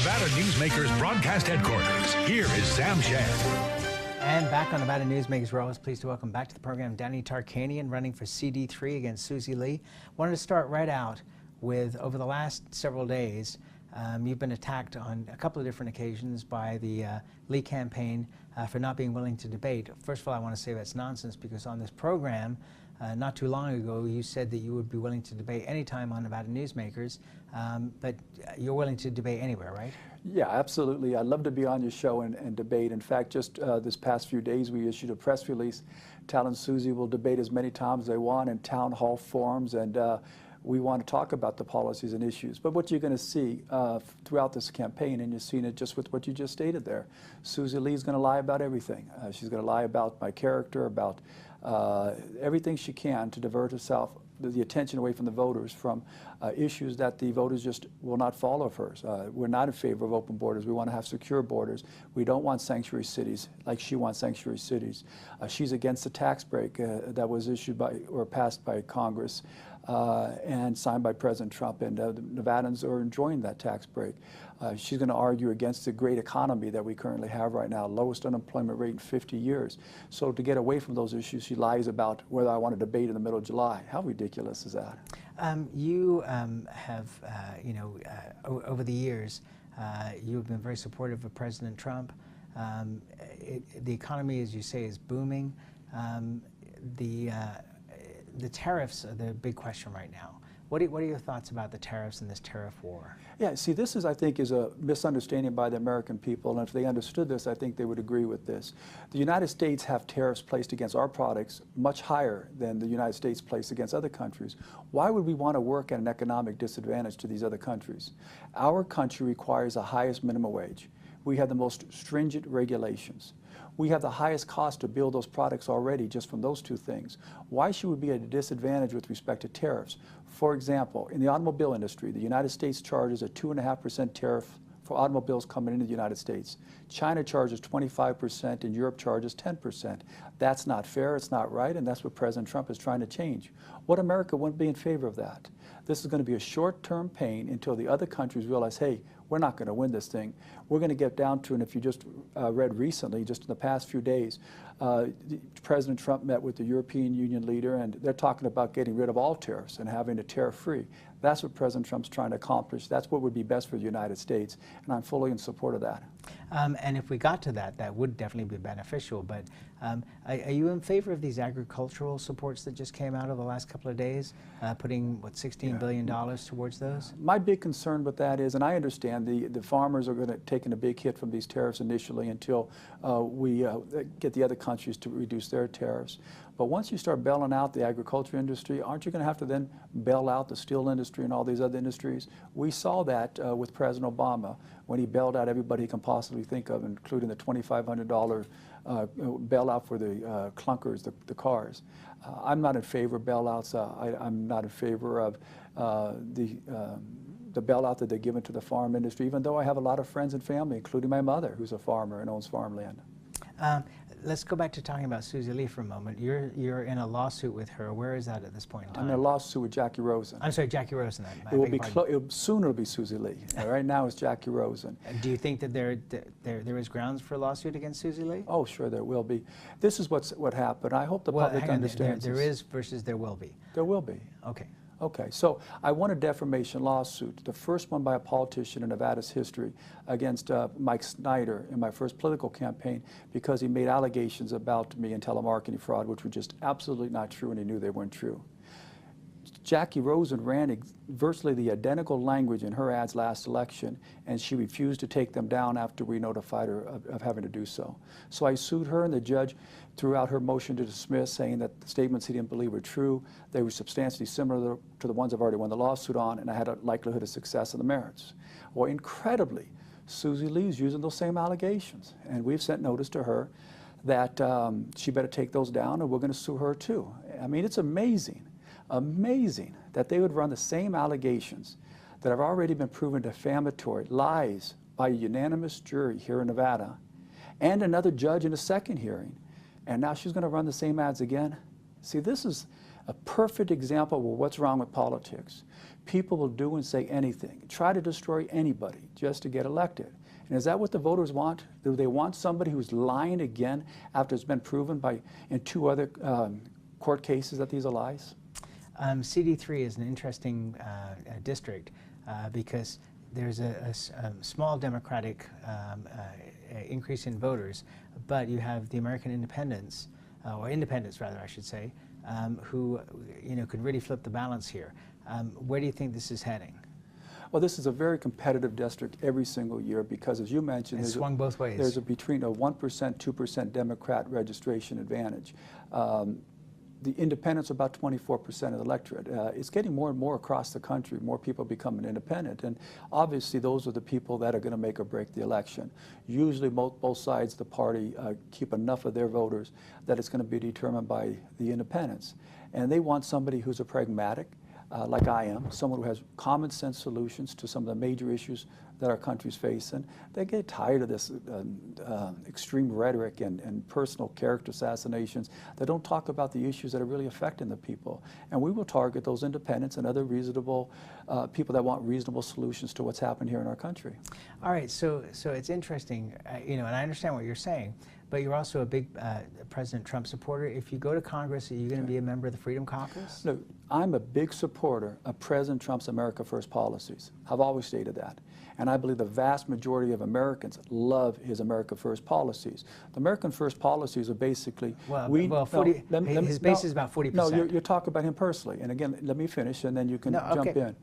Nevada Newsmakers broadcast headquarters, here is Sam Shad. And back on Nevada Newsmakers, we're always pleased to welcome back to the program Danny Tarkanian, running for CD3 against Susie Lee. Wanted to start right out with, over the last several days, you've been attacked on a couple of different occasions by the Lee campaign for not being willing to debate. First of all, I want to say that's nonsense, because on this program, not too long ago, you said that you would be willing to debate anytime on Nevada Newsmakers, but you're willing to debate anywhere, right? Yeah, absolutely. I'd love to be on your show and debate. In fact, just this past few days, we issued a press release telling Susie will debate as many times as they want in town hall forums, and we want to talk about the policies and issues. But what you're going to see throughout this campaign, and you've seen it just with what you just stated there, Susie Lee's going to lie about everything. She's going to lie about my character, about everything she can to divert herself, the attention away from the voters, from issues that the voters just will not follow of hers. We're not in favor of open borders. We want to have secure borders. We don't want sanctuary cities like she wants sanctuary cities. She's against the tax break that was issued by or passed by Congress and signed by President Trump, and Nevadans are enjoying that tax break. She's going to argue against the great economy that we currently have right now, lowest unemployment rate in 50 years. So to get away from those issues, she lies about whether I want to debate in the middle of July. How ridiculous is that? You have, over the years, you've been very supportive of President Trump. The economy, as you say, is booming. The tariffs are the big question right now. What are your thoughts about the tariffs and this tariff war? Yeah, see, this is, I think, is a misunderstanding by the American people, and if they understood this, I think they would agree with this. The United States have tariffs placed against our products much higher than the United States placed against other countries. Why would we want to work at an economic disadvantage to these other countries? Our country requires the highest minimum wage. We have the most stringent regulations. We have the highest cost to build those products already just from those two things. Why should we be at a disadvantage with respect to tariffs? For example, in the automobile industry, the United States charges a 2.5% tariff for automobiles coming into the United States. China charges 25% and Europe charges 10%. That's not fair, it's not right, and that's what President Trump is trying to change. What America wouldn't be in favor of that? This is going to be a short-term pain until the other countries realize, hey, we're not going to win this thing. We're going to get down to, and if you just read recently, just in the past few days, President Trump met with the European Union leader, and they're talking about getting rid of all tariffs and having a tariff-free. That's what President Trump's trying to accomplish. That's what would be best for the United States, and I'm fully in support of that. And if we got to that, that would definitely be beneficial. But are you in favor of these agricultural supports that just came out over the last couple of days, putting, what, $16 billion towards those? My big concern with that is, and I understand the farmers are going to take a big hit from these tariffs initially until we get the other countries to reduce their tariffs. But once you start bailing out the agriculture industry, aren't you going to have to then bail out the steel industry and all these other industries? We saw that with President Obama when he bailed out everybody he can possibly think of, including the $2,500 bailout for the clunkers, the cars. I'm not in favor of bailouts. I'm not in favor of the bailout that they're giving to the farm industry, even though I have a lot of friends and family, including my mother, who's a farmer and owns farmland. Let's go back to talking about Susie Lee for a moment. You're in a lawsuit with her. Where is that at this point in time? I'm in a lawsuit with Jackie Rosen. I'm sorry, Jackie Rosen. Soon it'll be Susie Lee. Right now it's Jackie Rosen. Do you think that there is grounds for a lawsuit against Susie Lee? Oh, sure, there will be. This is what happened. I hope the public understands. There is versus there will be. There will be. Okay. Okay, so I won a defamation lawsuit, the first one by a politician in Nevada's history, against Mike Snyder in my first political campaign because he made allegations about me in telemarketing fraud, which were just absolutely not true, and he knew they weren't true. Jackie Rosen ran virtually the identical language in her ads last election, and she refused to take them down after we notified her of having to do so. So I sued her, and the judge threw out her motion to dismiss, saying that the statements he didn't believe were true. They were substantially similar to the ones I've already won the lawsuit on, and I had a likelihood of success in the merits. Well, incredibly, Susie Lee's using those same allegations, and we've sent notice to her that she better take those down, and we're going to sue her too. I mean, it's amazing that they would run the same allegations that have already been proven defamatory, lies, by a unanimous jury here in Nevada, and another judge in a second hearing. And now she's going to run the same ads again. See, this is A perfect example of what's wrong with politics. People will do and say anything, try to destroy anybody just to get elected. And is that what the voters want? Do they want somebody who's lying again after it's been proven in 2 other court cases that these are lies? CD3 is an interesting district because there's a small Democratic increase in voters, but you have the American independents, or independents rather, I should say, who could really flip the balance here. Where do you think this is heading? Well, this is a very competitive district every single year because, as you mentioned, it's swung both ways. There's between a 1%, 2% Democrat registration advantage. The independents are about 24% of the electorate. It's getting more and more across the country. More people becoming independent. And obviously, those are the people that are going to make or break the election. Usually, both sides of the party keep enough of their voters that it's going to be determined by the independents. And they want somebody who's a pragmatic, like I am, someone who has common sense solutions to some of the major issues that our country's facing. They get tired of this extreme rhetoric and personal character assassinations that don't talk about the issues that are really affecting the people. And we will target those independents and other reasonable people that want reasonable solutions to what's happened here in our country. All right, so it's interesting, and I understand what you're saying, but you're also a big President Trump supporter. If you go to Congress, are you going to be a member of the Freedom Caucus? No, I'm a big supporter of President Trump's America First policies. I've always stated that. And I believe the vast majority of Americans love his America First policies. The American First policies are basically... his base is about 40%. No, you're talking about him personally. And again, let me finish and then you can jump in.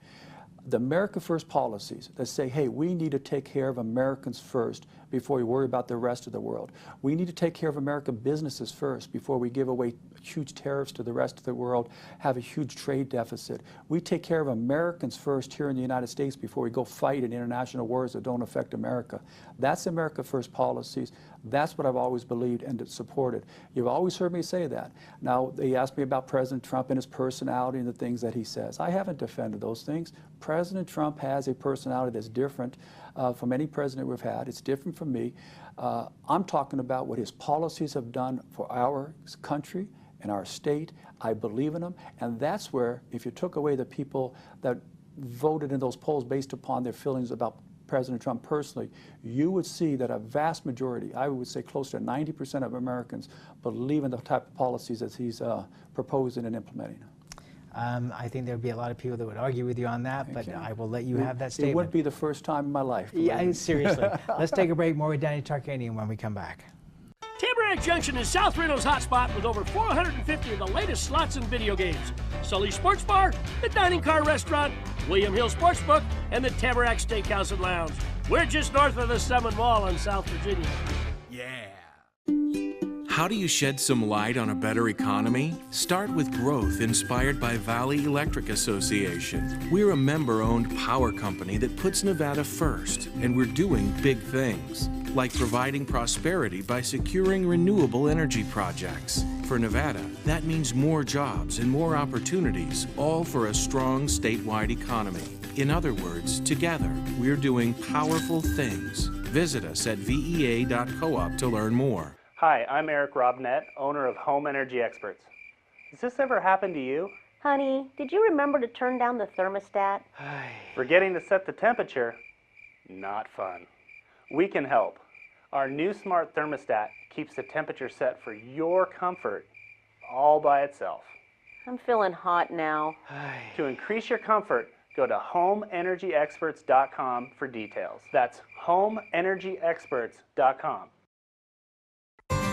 The America First policies that say, hey, we need to take care of Americans first before we worry about the rest of the world. We need to take care of American businesses first before we give away huge tariffs to the rest of the world, have a huge trade deficit. We take care of Americans first here in the United States before we go fight in international wars that don't affect America. That's America First policies. That's what I've always believed and supported. You've always heard me say that. Now, they asked me about President Trump and his personality and the things that he says. I haven't defended those things. President Trump has a personality that's different from any president we've had. It's different from me. I'm talking about what his policies have done for our country and our state. I believe in them. And that's where, if you took away the people that voted in those polls based upon their feelings about President Trump personally, you would see that a vast majority, I would say close to 90% of Americans, believe in the type of policies that he's proposing and implementing. I think there would be a lot of people that would argue with you on that, but I will let you have that statement. It wouldn't be the first time in my life. Yeah, seriously. Let's take a break. More with Danny Tarkanian when we come back. Tamarack Junction is South Reno's hotspot with over 450 of the latest slots and video games. Sully's Sports Bar, the Dining Car Restaurant, William Hill Sportsbook, and the Tamarack Steakhouse and Lounge. We're just north of the Summit Mall in South Virginia. Yeah. How do you shed some light on a better economy? Start with growth inspired by Valley Electric Association. We're a member-owned power company that puts Nevada first, and we're doing big things, like providing prosperity by securing renewable energy projects. For Nevada, that means more jobs and more opportunities, all for a strong statewide economy. In other words, together, we're doing powerful things. Visit us at vea.coop to learn more. Hi, I'm Eric Robnett, owner of Home Energy Experts. Has this ever happened to you? Honey, did you remember to turn down the thermostat? Forgetting to set the temperature? Not fun. We can help. Our new smart thermostat keeps the temperature set for your comfort all by itself. I'm feeling hot now. To increase your comfort, go to homeenergyexperts.com for details. That's homeenergyexperts.com.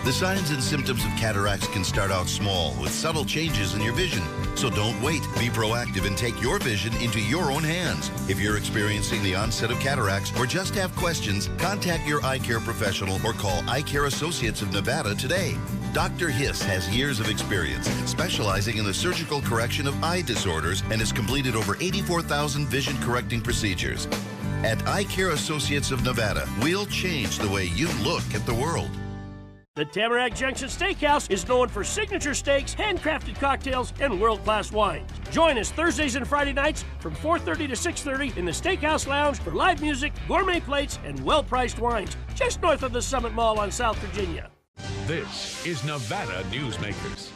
The signs and symptoms of cataracts can start out small with subtle changes in your vision. So don't wait. Be proactive and take your vision into your own hands. If you're experiencing the onset of cataracts or just have questions, contact your eye care professional or call Eye Care Associates of Nevada today. Dr. Hiss has years of experience specializing in the surgical correction of eye disorders and has completed over 84,000 vision correcting procedures. At Eye Care Associates of Nevada, we'll change the way you look at the world. The Tamarack Junction Steakhouse is known for signature steaks, handcrafted cocktails, and world-class wines. Join us Thursdays and Friday nights from 4:30 to 6:30 in the Steakhouse Lounge for live music, gourmet plates, and well-priced wines, just north of the Summit Mall on South Virginia. This is Nevada Newsmakers.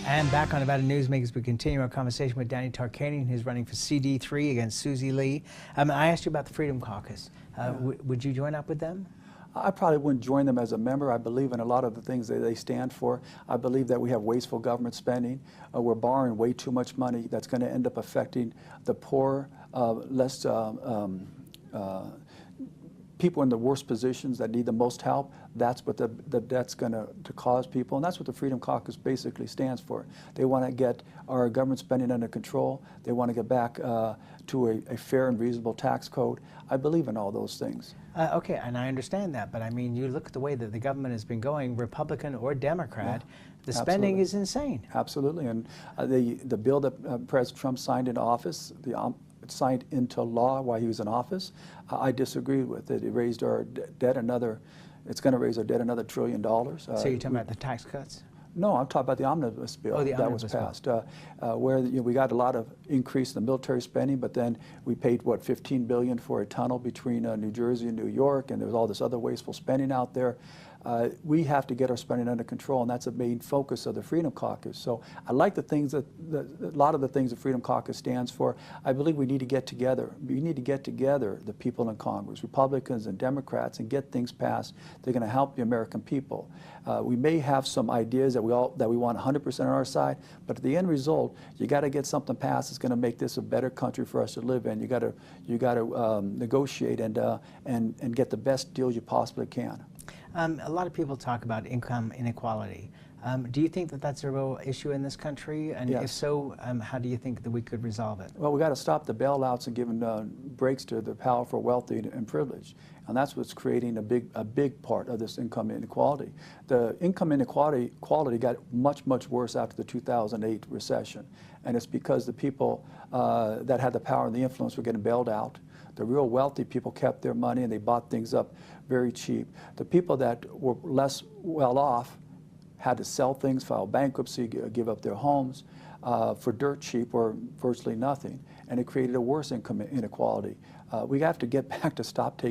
And back on Nevada Newsmakers, we continue our conversation with Danny Tarkanian, who's running for CD3 against Susie Lee. I asked you about the Freedom Caucus. Would you join up with them? I probably wouldn't join them as a member. I believe in a lot of the things that they stand for. I believe that we have wasteful government spending. We're borrowing way too much money that's going to end up affecting the poor, people in the worst positions that need the most help. That's what the debt's going to cause people, and that's what the Freedom Caucus basically stands for. They want to get our government spending under control. They want to get back to a fair and reasonable tax code. I believe in all those things. Okay, and I understand that, but I mean, you look at the way that the government has been going, Republican or Democrat, the spending is insane. Absolutely, and the bill that President Trump signed into office, signed into law while he was in office, I disagreed with it. It raised our debt it's going to raise our debt another $1 trillion. So you're talking about the tax cuts? No, I'm talking about the omnibus bill that was passed, where we got a lot of increase in the military spending, but then we paid, what, $15 billion for a tunnel between New Jersey and New York, and there was all this other wasteful spending out there. We have to get our spending under control, and that's a main focus of the Freedom Caucus. So I like the things a lot of the things the Freedom Caucus stands for. I believe we need to get together. We need to get together, the people in Congress, Republicans and Democrats, and get things passed. They're going to help the American people. We may have some ideas that we want 100% on our side, but at the end result, you got to get something passed that's going to make this a better country for us to live in. You got to negotiate and get the best deal you possibly can. A lot of people talk about income inequality. Do you think that that's a real issue in this country? And Yes. if so, how do you think that we could resolve it? Well, we got to stop the bailouts and giving breaks to the powerful, wealthy, and privileged. And that's what's creating a big part of this income inequality. The income inequality got much, much worse after the 2008 recession. And it's because the people that had the power and the influence were getting bailed out. The real wealthy people kept their money and they bought things up very cheap. The people that were less well off had to sell things, file bankruptcy, give up their homes for dirt cheap or virtually nothing, and it created a worse income inequality. We have to get back to stop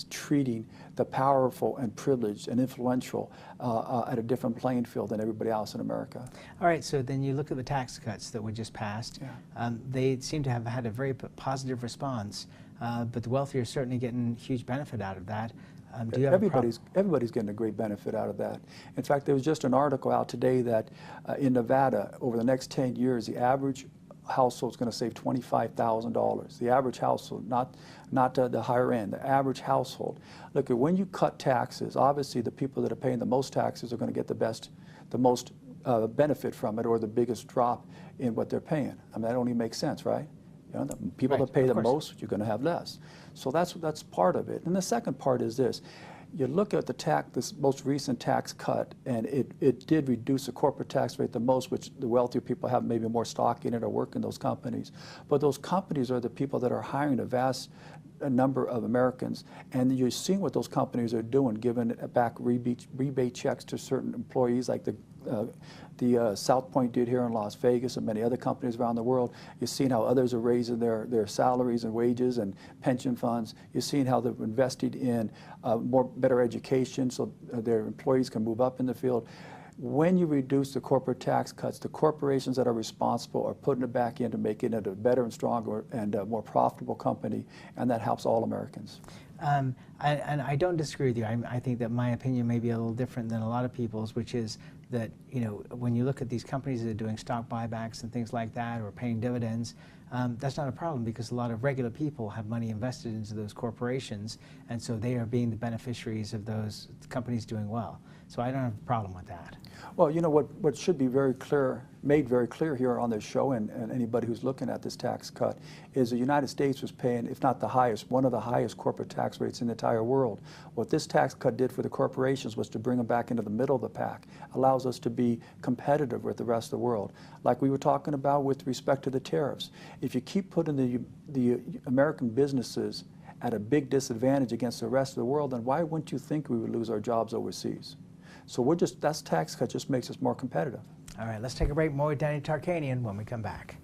treating the powerful and privileged and influential at a different playing field than everybody else in America. All right, so then you look at the tax cuts that were just passed. Yeah. They seem to have had a very positive response, but the wealthy are certainly getting huge benefit out of that. Do you have everybody's getting a great benefit out of that. In fact, there was just an article out today that in Nevada, over the next 10 years, the average household is going to save $25,000. The average household, not the higher end, the average household. Look, when you cut taxes, obviously the people that are paying the most taxes are going to get the most benefit from it, or the biggest drop in what they're paying. I mean, that only makes sense, right? You know, the people that pay the most, you're going to have less. So that's part of it. And the second part is this. You look at this most recent tax cut, and it did reduce the corporate tax rate the most, which the wealthier people have maybe more stock in it or work in those companies. But those companies are the people that are hiring a vast number of Americans, and you're seeing what those companies are doing, giving back rebate checks to certain employees, like the South Point did here in Las Vegas and many other companies around the world. You're seeing how others are raising their salaries and wages and pension funds. You're seeing how they've invested in better education so their employees can move up in the field. When you reduce the corporate tax cuts, the corporations that are responsible are putting it back into making it a better and stronger and more profitable company, and that helps all Americans. And I don't disagree with you. I think that my opinion may be a little different than a lot of people's, which is that, you know, when you look at these companies that are doing stock buybacks and things like that, or paying dividends, that's not a problem, because a lot of regular people have money invested into those corporations, and so they are being the beneficiaries of those companies doing well. So I don't have a problem with that. Well, you know, what should be made very clear here on this show, and anybody who's looking at this tax cut, is the United States was paying, if not the highest, one of the highest corporate tax rates in the entire world. What this tax cut did for the corporations was to bring them back into the middle of the pack, allows us to be competitive with the rest of the world. Like we were talking about with respect to the tariffs. If you keep putting the American businesses at a big disadvantage against the rest of the world, then why wouldn't you think we would lose our jobs overseas? So that tax cut just makes us more competitive. All right, let's take a break. More with Danny Tarkanian when we come back.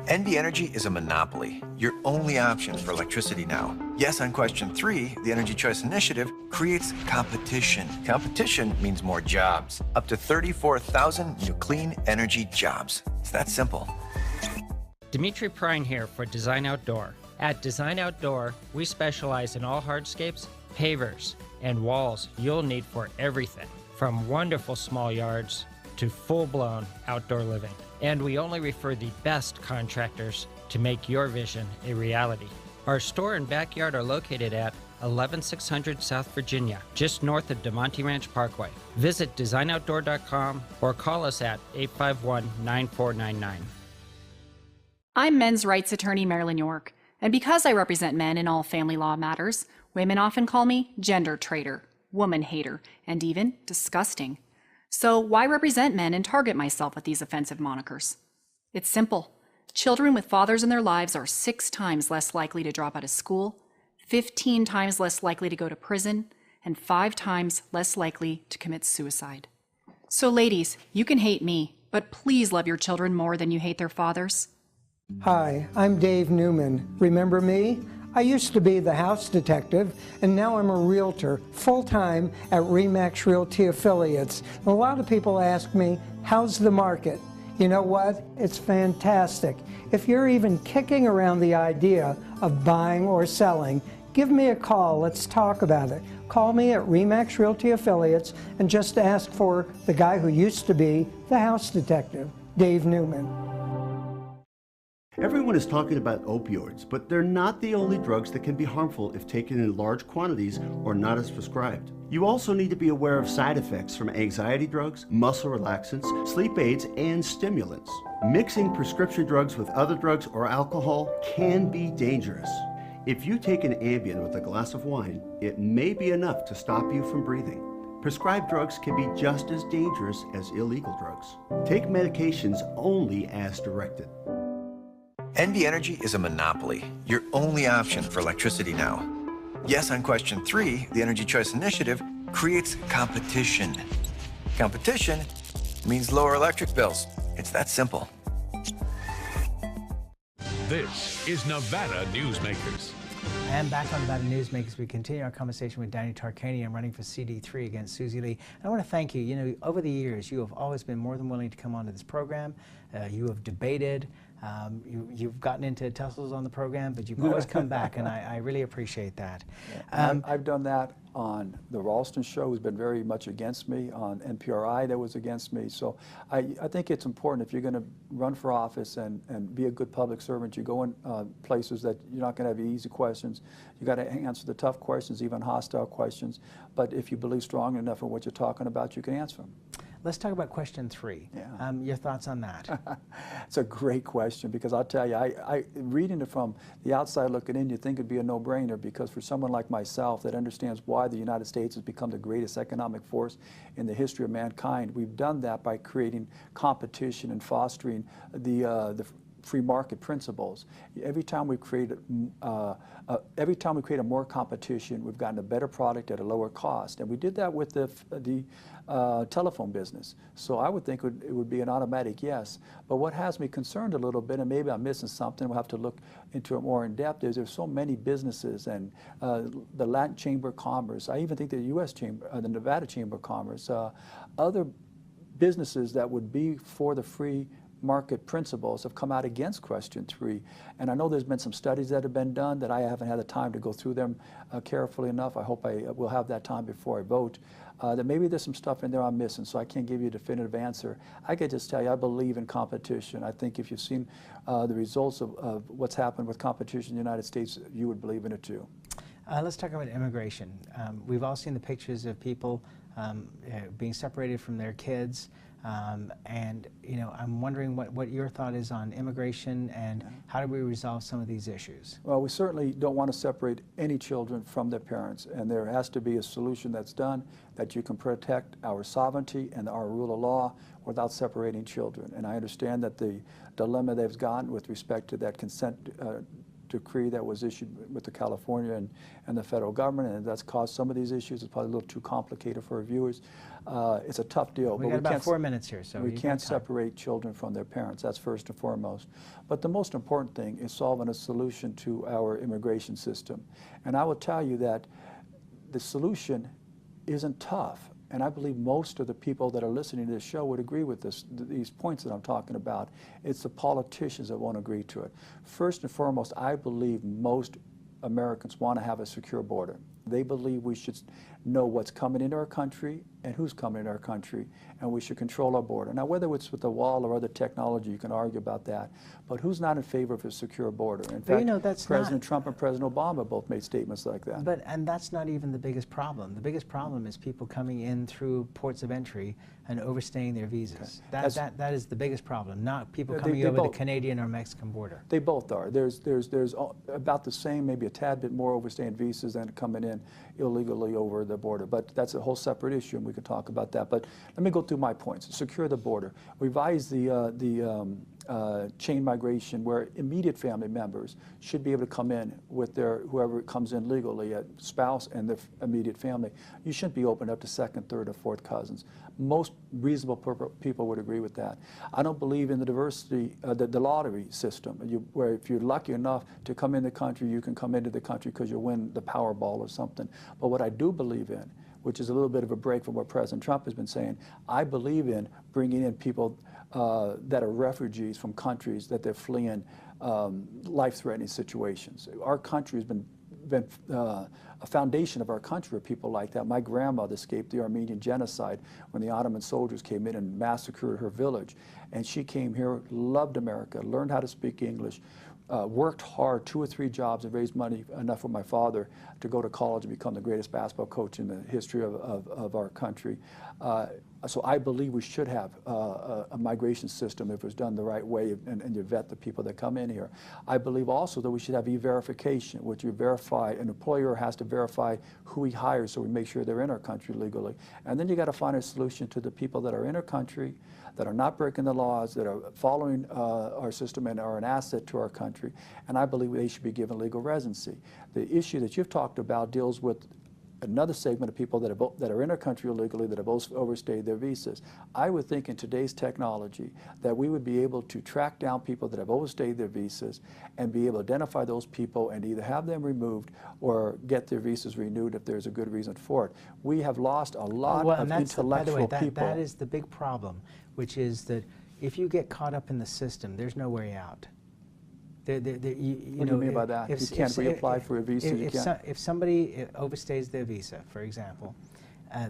NV Energy is a monopoly, your only option for electricity now. Yes, on question 3, the Energy Choice Initiative creates competition. Competition means more jobs, up to 34,000 new clean energy jobs. It's that simple. Dimitri Prine here for Design Outdoor. At Design Outdoor, we specialize in all hardscapes, pavers, and walls you'll need for everything, from wonderful small yards to full-blown outdoor living. And we only refer the best contractors to make your vision a reality. Our store and backyard are located at 11600 South Virginia, just north of DeMonte Ranch Parkway. Visit designoutdoor.com or call us at 851-9499. I'm men's rights attorney Marilyn York, and because I represent men in all family law matters, women often call me gender traitor, woman hater, and even disgusting. So why represent men and target myself with these offensive monikers? It's simple. Children with fathers in their lives are 6 times less likely to drop out of school, 15 times less likely to go to prison, and 5 times less likely to commit suicide. So ladies, you can hate me, but please love your children more than you hate their fathers. Hi, I'm Dave Newman. Remember me? I used to be the house detective, and now I'm a realtor, full-time at RE/MAX Realty Affiliates. And a lot of people ask me, how's the market? You know what? It's fantastic. If you're even kicking around the idea of buying or selling, give me a call. Let's talk about it. Call me at RE/MAX Realty Affiliates and just ask for the guy who used to be the house detective, Dave Newman. Everyone is talking about opioids, but they're not the only drugs that can be harmful if taken in large quantities or not as prescribed. You also need to be aware of side effects from anxiety drugs, muscle relaxants, sleep aids, and stimulants. Mixing prescription drugs with other drugs or alcohol can be dangerous. If you take an Ambien with a glass of wine, it may be enough to stop you from breathing. Prescribed drugs can be just as dangerous as illegal drugs. Take medications only as directed. NV Energy is a monopoly, your only option for electricity now. Yes, on question 3, the Energy Choice Initiative creates competition. Competition means lower electric bills. It's that simple. This is Nevada Newsmakers. And back on Nevada Newsmakers, we continue our conversation with Danny Tarkanian running for CD3 against Susie Lee. And I want to thank you. You know, over the years, you have always been more than willing to come onto this program. You have debated. You've gotten into tussles on the program, but you've always come back, and I really appreciate that. I've done that on the Ralston show, who's been very much against me, on NPRI that was against me. So I think it's important, if you're going to run for office and be a good public servant, you go in places that you're not going to have easy questions. You got to answer the tough questions, even hostile questions. But if you believe strongly enough in what you're talking about, you can answer them. Let's talk about question 3. Yeah. Your thoughts on that? It's a great question, because I'll tell you, I reading it from the outside looking in, you think it'd be a no-brainer, because for someone like myself that understands why the United States has become the greatest economic force in the history of mankind, we've done that by creating competition and fostering the free market principles. Every time we create a more competition, we've gotten a better product at a lower cost, and we did that with the telephone business. So I would think it would be an automatic yes. But what has me concerned a little bit, and maybe I'm missing something, we'll have to look into it more in depth, is there's so many businesses, and the Latin Chamber of Commerce, I even think the U.S. Chamber, the Nevada Chamber of Commerce, other businesses that would be for the free market principles have come out against question 3. And I know there's been some studies that have been done that I haven't had the time to go through them carefully enough. I hope I will have that time before I vote. That maybe there's some stuff in there I'm missing, so I can't give you a definitive answer. I could just tell you I believe in competition. I think if you've seen the results of what's happened with competition in the United States, you would believe in it too. Let's talk about immigration. We've all seen the pictures of people being separated from their kids. And you know, I'm wondering what your thought is on immigration and how do we resolve some of these issues? Well, we certainly don't want to separate any children from their parents, and there has to be a solution that's done that you can protect our sovereignty and our rule of law without separating children. And I understand that the dilemma they've gotten with respect to that consent decree that was issued with the California and the federal government, and that's caused some of these issues. It's probably a little too complicated for our viewers. It's a tough deal. We got about 4 minutes here, so we can't separate children from their parents. That's first and foremost. But the most important thing is solving a solution to our immigration system. And I will tell you that the solution isn't tough. And I believe most of the people that are listening to this show would agree with these points that I'm talking about. It's the politicians that won't agree to it. First and foremost, I believe most Americans want to have a secure border. They believe we should know what's coming into our country and who's coming into our country, and we should control our border. Now, whether it's with the wall or other technology, you can argue about that, but who's not in favor of a secure border? In fact, that's President Trump and President Obama both made statements like that. And that's not even the biggest problem. The biggest problem is people coming in through ports of entry and overstaying their visas. Okay. That is the biggest problem, not people coming over the Canadian or Mexican border. They both are. There's about the same, maybe a tad bit more overstaying visas than coming in illegally over the border. But that's a whole separate issue, and we can talk about that. But let me go through my points. Secure the border. Revise the chain migration, where immediate family members should be able to come in with their whoever comes in legally, a spouse and their immediate family. You shouldn't be opened up to second, third, or fourth cousins. Most reasonable people would agree with that. I don't believe in the diversity, the lottery system, where if you're lucky enough to come in the country, you can come into the country because you win the Powerball or something. But what I do believe in, which is a little bit of a break from what President Trump has been saying, I believe in bringing in people that are refugees from countries that they're fleeing life-threatening situations. Our country has been a foundation of our country are people like that. My grandmother escaped the Armenian genocide when the Ottoman soldiers came in and massacred her village. And she came here, loved America, learned how to speak English, worked hard, 2 or 3 jobs, and raised money enough for my father to go to college and become the greatest basketball coach in the history of our country. So I believe we should have a migration system if it was done the right way, and you vet the people that come in here. I believe also that we should have e-verification, which you verify, an employer has to verify who he hires so we make sure they're in our country legally. And then you got to find a solution to the people that are in our country, that are not breaking the laws, that are following our system and are an asset to our country. And I believe they should be given legal residency. The issue that you've talked about deals with another segment of people that are in our country illegally that have overstayed their visas. I would think in today's technology that we would be able to track down people that have overstayed their visas and be able to identify those people and either have them removed or get their visas renewed if there's a good reason for it. We have lost a lot of intellectual people. That is the big problem, which is that if you get caught up in the system, there's no way out. What do you mean by that? You can't reapply for a visa? If somebody overstays their visa, for example,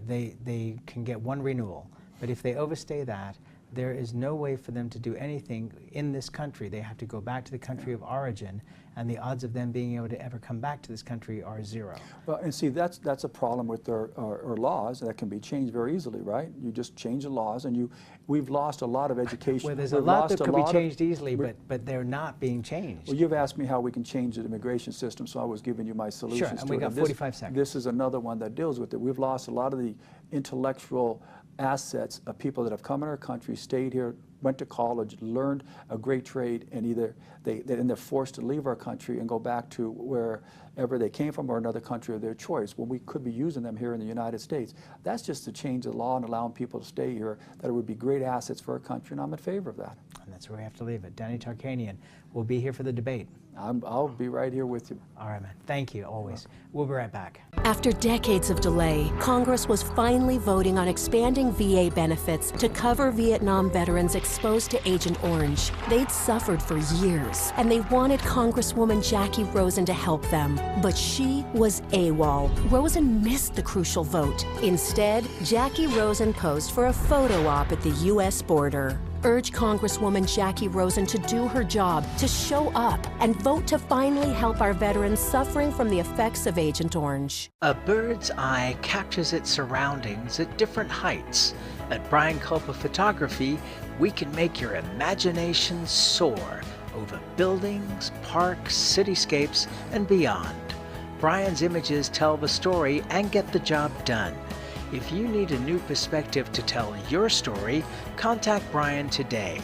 they can get one renewal. But if they overstay that, there is no way for them to do anything in this country. They have to go back to the country of origin, and the odds of them being able to ever come back to this country are 0. Well, and see, that's a problem with our laws that can be changed very easily, right? You just change the laws, and we've lost a lot of education. Well, there's a lot that could be changed easily, but they're not being changed. Well, you've asked me how we can change the immigration system, so I was giving you my solutions. Sure, and we got 45 seconds. This is another one that deals with it. We've lost a lot of the intellectual assets of people that have come in our country, stayed here, went to college, learned a great trade, and either they're forced to leave our country and go back to wherever they came from or another country of their choice, when we could be using them here in the United States. That's just to change the law and allowing people to stay here, that it would be great assets for our country, and I'm in favor of that. And that's where we have to leave it. Danny Tarkanian will be here for the debate. I'll be right here with you. All right, man. Thank you, always. We'll be right back. After decades of delay, Congress was finally voting on expanding VA benefits to cover Vietnam veterans exposed to Agent Orange. They'd suffered for years, and they wanted Congresswoman Jackie Rosen to help them. But she was AWOL. Rosen missed the crucial vote. Instead, Jackie Rosen posed for a photo op at the U.S. border. Urge Congresswoman Jackie Rosen to do her job, to show up, and vote to finally help our veterans suffering from the effects of Agent Orange. A bird's eye captures its surroundings at different heights. At Brian Culpa Photography, we can make your imagination soar over buildings, parks, cityscapes, and beyond. Brian's images tell the story and get the job done. If you need a new perspective to tell your story, contact Brian today.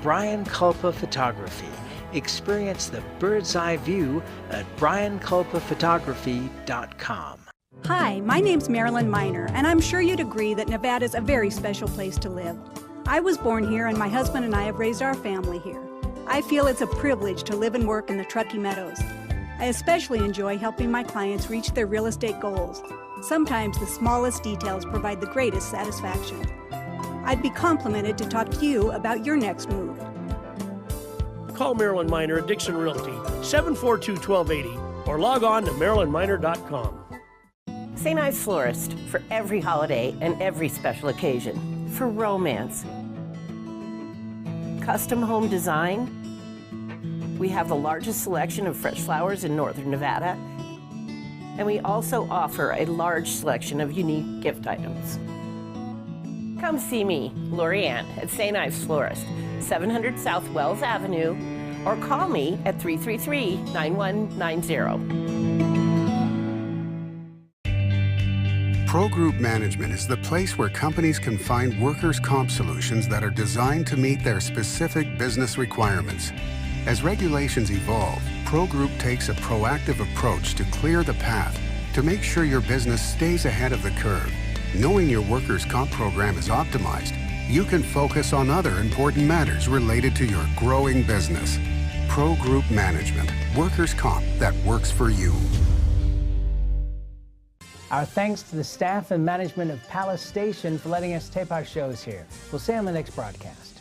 Brian Culpa Photography, Experience the bird's eye view at brianculpaphotography.com. Hi, my name's Marilyn Miner, and I'm sure you'd agree that Nevada's a very special place to live. I was born here, and my husband and I have raised our family here. I feel it's a privilege to live and work in the Truckee Meadows. I especially enjoy helping my clients reach their real estate goals. Sometimes the smallest details provide the greatest satisfaction. I'd be complimented to talk to you about your next move. Call Marilyn Miner at Dixon Realty, 742-1280, or log on to marilynminer.com. St. Ives Florist, for every holiday and every special occasion, for romance. Custom home design. We have the largest selection of fresh flowers in northern Nevada, and we also offer a large selection of unique gift items. Come see me, Lori Ann, at St. Ives Florist, 700 South Wells Avenue, or call me at 333-9190. Pro Group Management is the place where companies can find workers' comp solutions that are designed to meet their specific business requirements. As regulations evolve, Pro Group takes a proactive approach to clear the path to make sure your business stays ahead of the curve. Knowing your workers' comp program is optimized, you can focus on other important matters related to your growing business. Pro Group Management, workers' comp that works for you. Our thanks to the staff and management of Palace Station for letting us tape our shows here. We'll see you on the next broadcast.